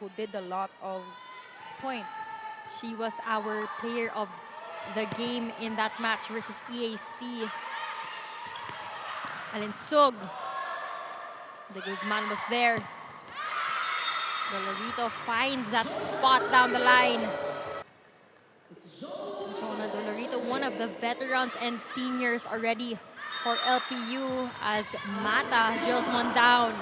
who did a lot of points. She was our player of the game in that match versus EAC. Alinsug. De Guzman was there. Dolorito finds that spot down the line. Jonah Dolorito, one of the veterans and seniors already for LPU as Mata drills one down.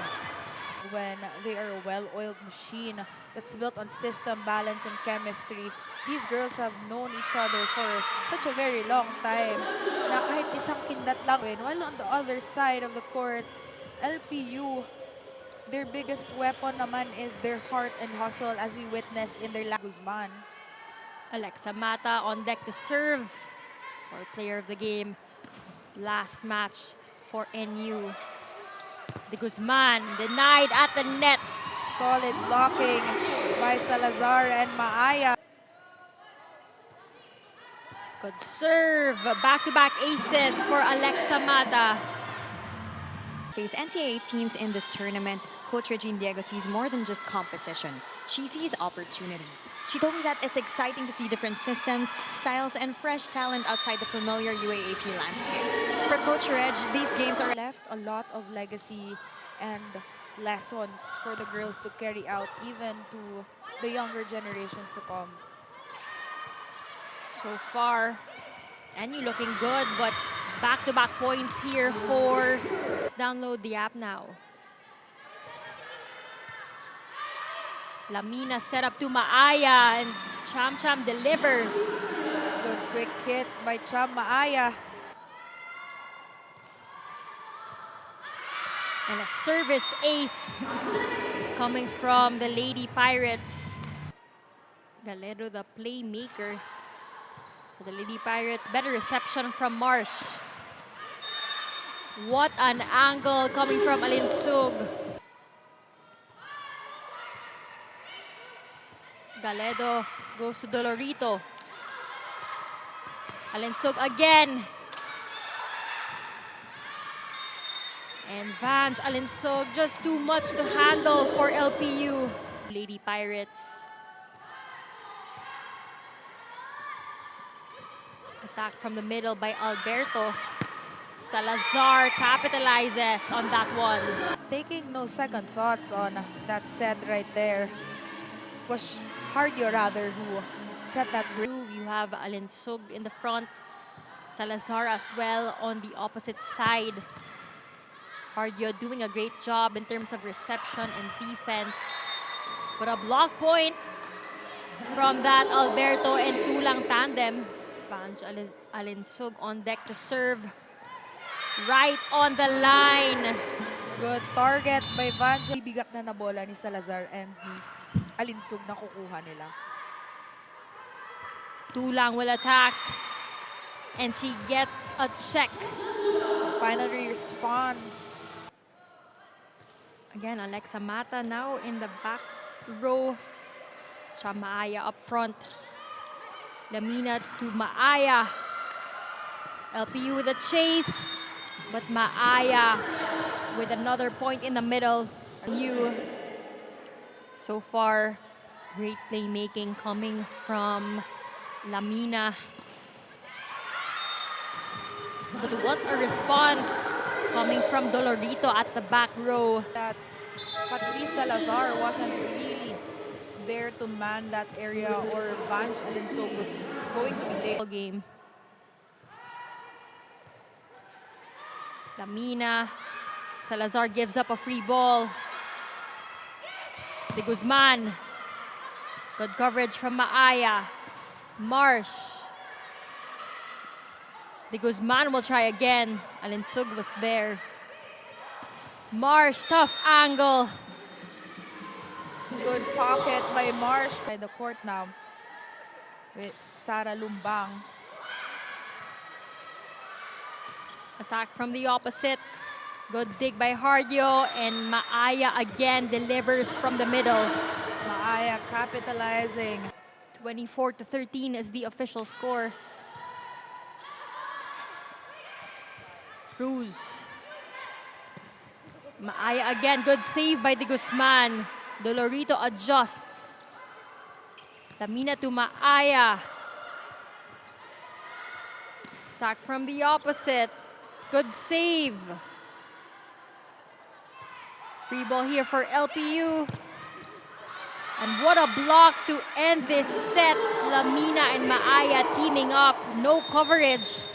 When they are a well-oiled machine that's built on system, balance, and chemistry, these girls have known each other for such a very long time na kahit isang kindat lang. While on the other side of the court, LPU, their biggest weapon naman is their heart and hustle, as we witnessed in their Guzman. Alexa Mata on deck to serve for player of the game. Last match for NU. De Guzman denied at the net. Solid blocking by Salazar and Maaya. Good serve. Back-to-back aces for Alexa Mata. Face NCAA teams in this tournament, Coach Regine Diego sees more than just competition. She sees opportunity. She told me that it's exciting to see different systems, styles, and fresh talent outside the familiar UAAP landscape. For Coach Reg, these games are left a lot of legacy and lessons for the girls to carry out, even to the younger generations to come. So far, NU looking good, but back-to-back points here for... Let's download the app now. Lamina set up to Maaya and Cham Cham delivers. Good quick hit by Cham Maaya. And a service ace coming from the Lady Pirates. Galero, the playmaker for the Lady Pirates. Better reception from Marsh. What an angle coming from Alinsug. Galedo goes to Dolorito. Alinsug again. And Vange Alinsug, just too much to handle for LPU. Lady Pirates. Attack from the middle by Alberto. Salazar capitalizes on that one. Taking no second thoughts on that set right there. Was Hardio rather who set that. You have Alinsug in the front. Salazar as well on the opposite side. Hardio doing a great job in terms of reception and defense. But a block point from that Alberto and Tulang tandem. Vange Alinsug on deck to serve. Right on the line. Good target by Vange. Bigat na bola ni Salazar and ni Alinsug na kukuha nila. Tulang will attack. And she gets a check. Finally responds. Again, Alexa Mata now in the back row. Maaya up front. Lamina to Maaya. LPU with a chase. But Maaya with another point in the middle. New. So far, great playmaking coming from Lamina. But what a response coming from Dolorito at the back row. That Patrice Salazar wasn't really there to man that area, or Vange Alinsug was going to be late. Game. Lamina. Salazar gives up a free ball. De Guzman. Good coverage from Maaya. Marsh. De Guzman will try again. Alinsug was there. Marsh, tough angle. Good pocket by Marsh. By the court now with Sara Lumbang. Attack from the opposite. Good dig by Hardio, and Maaya again delivers from the middle. Maaya capitalizing. 24-13 is the official score. Cruz. Maaya again, good save by De Guzman. Dolorito adjusts. Lamina to Maaya. Attack from the opposite. Good save. Free ball here for LPU. And what a block to end this set. Lamina and Maaya teaming up. No coverage.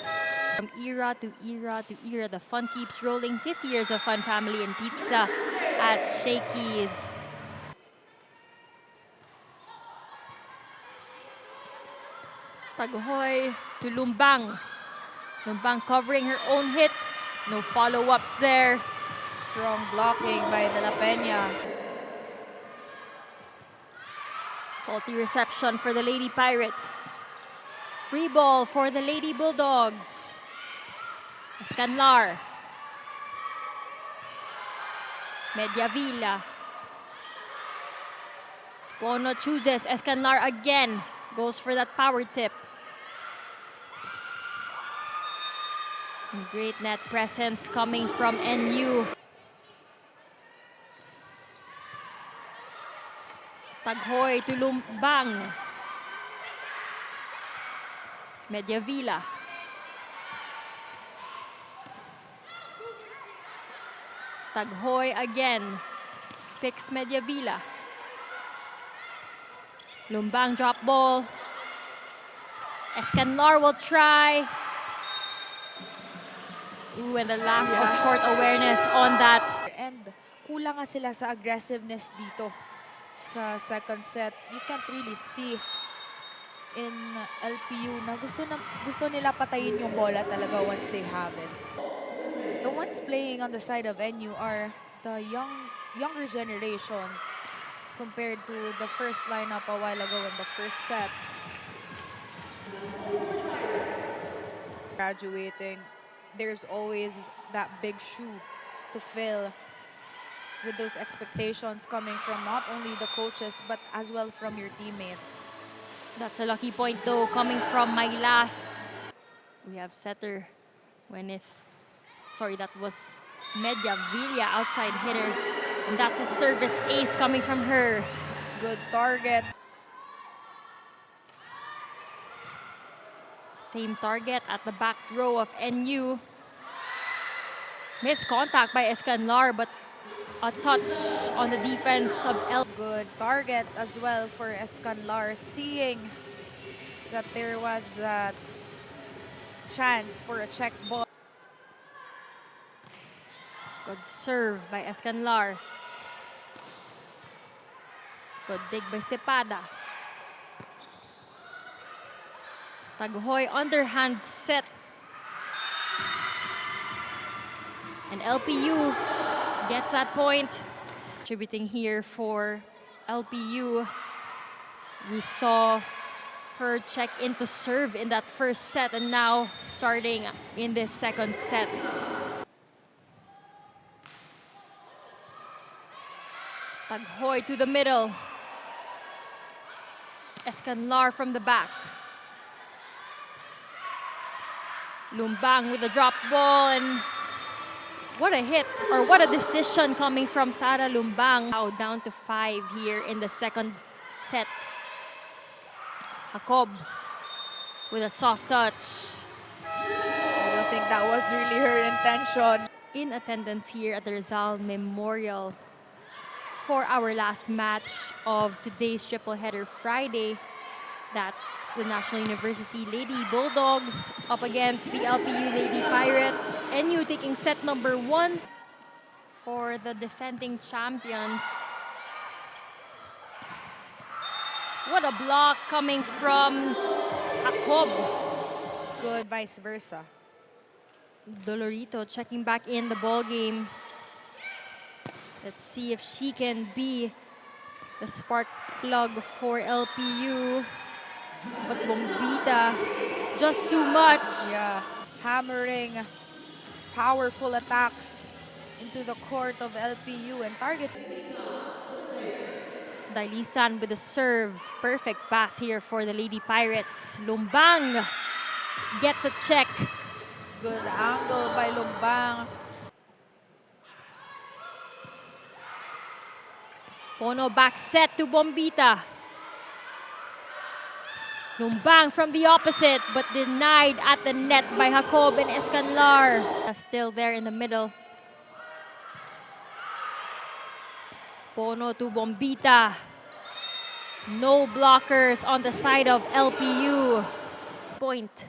From era to era to era, the fun keeps rolling. 50 years of fun, family, and pizza at Shakey's. Taghoy to Lumbang. Lumbang covering her own hit. No follow-ups there. Strong blocking by De La Peña. Faulty reception for the Lady Pirates. Free ball for the Lady Bulldogs. Escanlar. Mediavilla. Bono chooses Escanlar again. Goes for that power tip. Great net presence coming from NU. Taghoy to Lumbang. Mediavilla. Taghoy again. Picks Mediavilla. Lumbang drop ball. Escanlar will try. Ooh, and the lack of court awareness on that. And kulang nga sila sa aggressiveness dito sa second set. You can't really see in LPU na gusto nila patayin yung bola talaga once they have it. The ones playing on the side of NU are the younger generation compared to the first lineup a while ago in the first set. Graduating, there's always that big shoe to fill with those expectations coming from not only the coaches but as well from your teammates. That's a lucky point though, coming from Mylas. We have setter that was Mediavilla, outside hitter. And that's a service ace coming from her. Good target. Same target at the back row of NU. Missed contact by Escanlar, but a touch on the defense of Good target as well for Escanlar, seeing that there was that chance for a check ball. Good serve by Escanlar. Good dig by Cepada. Taghoy underhand set. And LPU gets that point. Contributing here for LPU. We saw her check into serve in that first set and now starting in this second set. Taghoy to the middle. Escanlar from the back. Lumbang with a drop ball, and what a hit, or what a decision coming from Sara Lumbang. Now down to 5 here in the second set. Jacob with a soft touch. I don't think that was really her intention. In attendance here at the Rizal Memorial for our last match of today's triple header Friday. That's the National University Lady Bulldogs up against the LPU Lady Pirates. NU taking set number 1 for the defending champions. What a block coming from Jacob. Good vice versa. Dolorito checking back in the ball game. Let's see if she can be the spark plug for LPU. But Bombita, just too much. Yeah, hammering powerful attacks into the court of LPU and target. Dailisan with a serve. Perfect pass here for the Lady Pirates. Lumbang gets a check. Good angle by Lumbang. Pono back set to Bombita. Numbang from the opposite, but denied at the net by Jacob and Escanlar. Still there in the middle. Pono to Bombita. No blockers on the side of LPU. Point.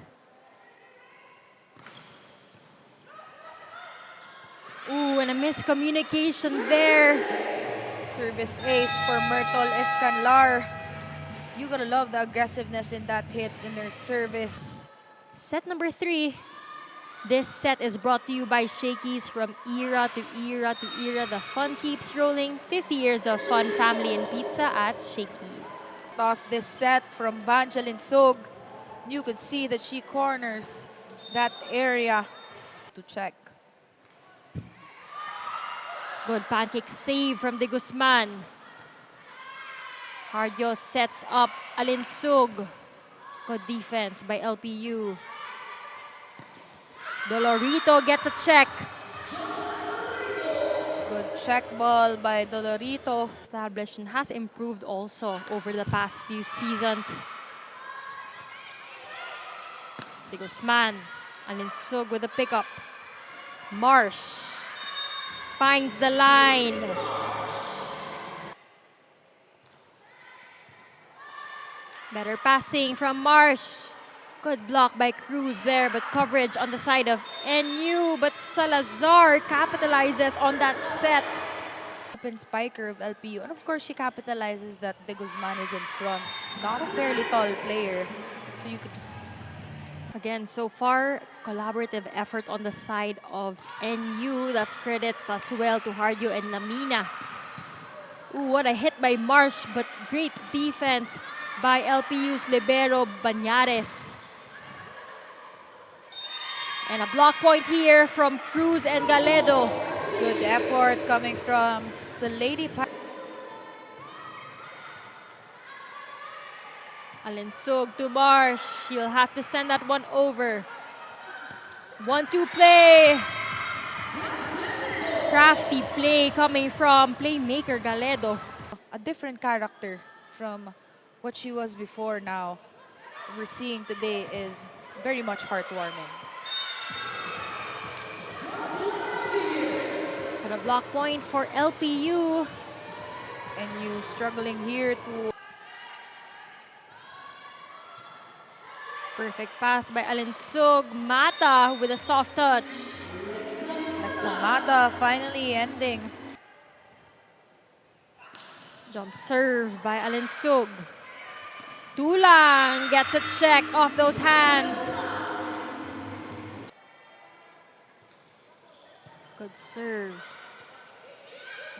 Ooh, and a miscommunication there. Service ace for Myrtle Escanlar. You gotta love the aggressiveness in that hit in their service. Set number 3. This set is brought to you by Shakey's. From era to era to era, the fun keeps rolling. 50 years of fun, family, and pizza at Shakey's. Off this set from Vangeline Sug, you could see that she corners that area to check. Good pancake save from De Guzman. Hardio sets up Alinsug. Good defense by LPU. Dolorito gets a check. Good check ball by Dolorito. Establishment has improved also over the past few seasons. De Guzman. Alinsug with a pickup. Marsh finds the line. Better passing from Marsh. Good block by Cruz there, but coverage on the side of NU. But Salazar capitalizes on that set. Open spiker of LPU. And of course, she capitalizes that De Guzman is in front. Not a fairly tall player. So you could... Again, so far, collaborative effort on the side of NU. That's credits as well to Hardio and Lamina. Ooh, what a hit by Marsh, but great defense by LPU's libero Banyares. And a block point here from Cruz and Galedo. Good effort coming from the Lady Alinsug to Marsh. She'll have to send that one over. 1-2 play. Crafty play coming from playmaker Galedo. A different character from what she was before now. What we're seeing today is very much heartwarming. And a block point for LPU. And you struggling here to... Perfect pass by Alinsug. Mata with a soft touch. That's Mata finally ending. Jump serve by Alinsug. Tulang gets a check off those hands. Good serve.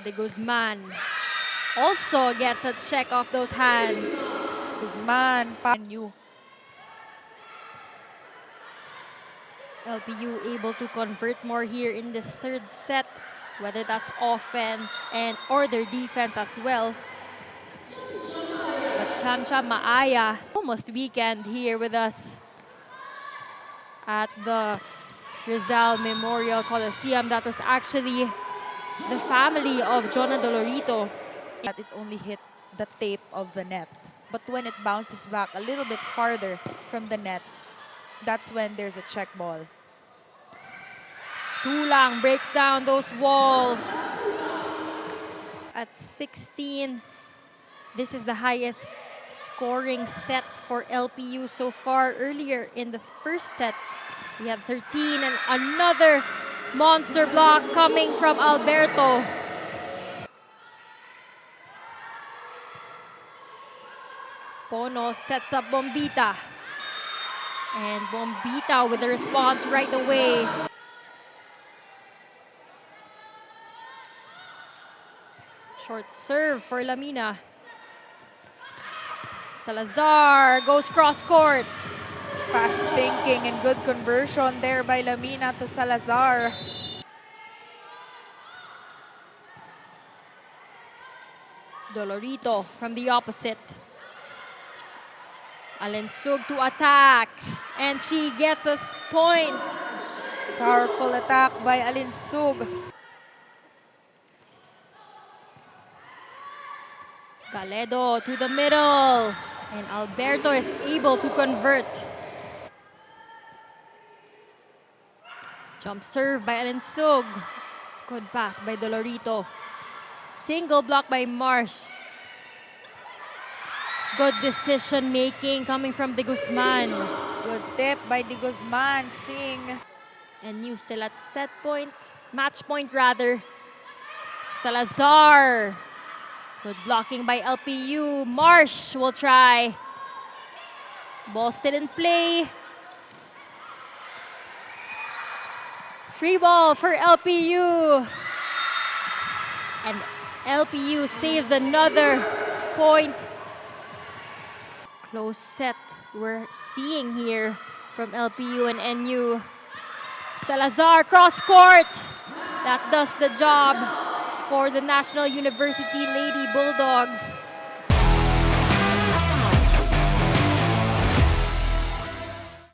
De Guzman also gets a check off those hands. Guzman, Panyu. LPU able to convert more here in this third set, whether that's offense and or their defense as well. But Chamcha Maaya, almost weekend here with us at the Rizal Memorial Coliseum. That was actually the family of Jonah Dolorito. That it only hit the tape of the net. But when it bounces back a little bit farther from the net, that's when there's a check ball. Tulang breaks down those walls. At 16, this is the highest scoring set for LPU so far. Earlier in the first set, we had 13 and another monster block coming from Alberto. Pono sets up Bombita. And Bombita with a response right away. Short serve for Lamina. Salazar goes cross court. Fast thinking and good conversion there by Lamina to Salazar. Dolorito from the opposite. Alinsug to attack. And she gets a point. Powerful attack by Alinsug. Saledo to the middle. And Alberto is able to convert. Jump serve by Alinsug. Good pass by Dolorito. Single block by Marsh. Good decision making coming from De Guzman. Good tip by De Guzman. Sing. And you still at set point. Match point rather. Salazar. Good blocking by LPU. Marsh will try. Ball still in play. Free ball for LPU. And LPU saves another point. Close set we're seeing here from LPU and NU. Salazar cross court. That does the job for the National University Lady Bulldogs.